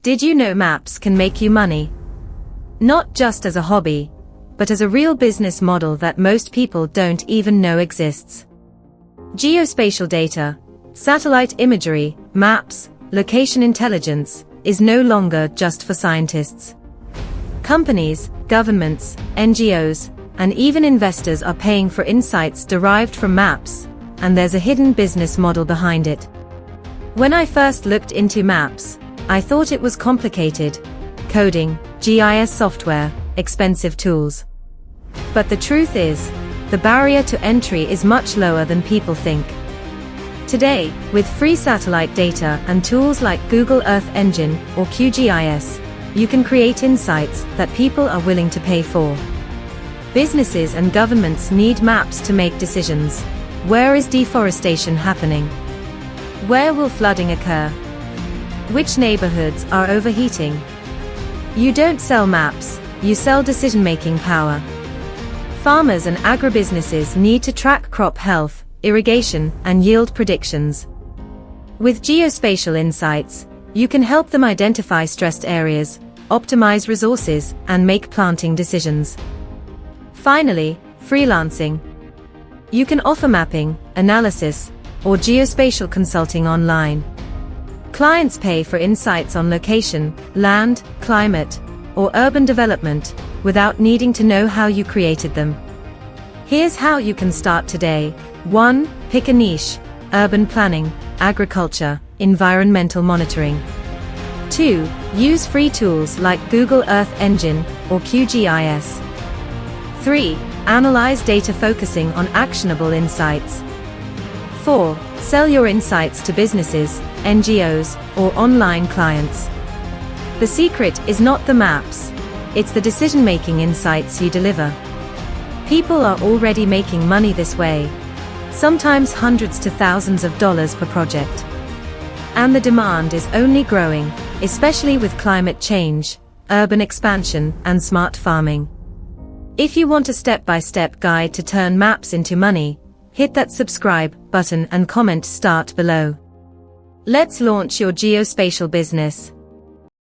Did you know maps can make you money? Not just as a hobby, but as a real business model that most people don't even know exists. Geospatial data, satellite imagery, maps, location intelligence, is no longer just for scientists. Companies, governments, NGOs, and even investors are paying for insights derived from maps, and there's a hidden business model behind it. When I first looked into maps, I thought it was complicated: coding, GIS software, expensive tools. But the truth is, the barrier to entry is much lower than people think. Today, with free satellite data and tools like Google Earth Engine or QGIS, you can create insights that people are willing to pay for. Businesses and governments need maps to make decisions. Where is deforestation happening? Where will flooding occur? Which neighborhoods are overheating? You don't sell maps, you sell decision-making power. Farmers and agribusinesses need to track crop health, irrigation, and yield predictions. With geospatial insights, you can help them identify stressed areas, optimize resources, and make planting decisions. Finally, freelancing. You can offer mapping, analysis, or geospatial consulting online. Clients pay for insights on location, land, climate, or urban development, without needing to know how you created them. Here's how you can start today. 1. Pick a niche: urban planning, agriculture, environmental monitoring. 2. Use free tools like Google Earth Engine or QGIS. 3. Analyze data focusing on actionable insights. 4. Sell your insights to businesses, NGOs, or online clients. The secret is not the maps, it's the decision-making insights you deliver. People are already making money this way, sometimes hundreds to thousands of dollars per project. And the demand is only growing, especially with climate change, urban expansion, and smart farming. If you want a step-by-step guide to turn maps into money, hit that subscribe button and comment "Start" below. Let's launch your geospatial business.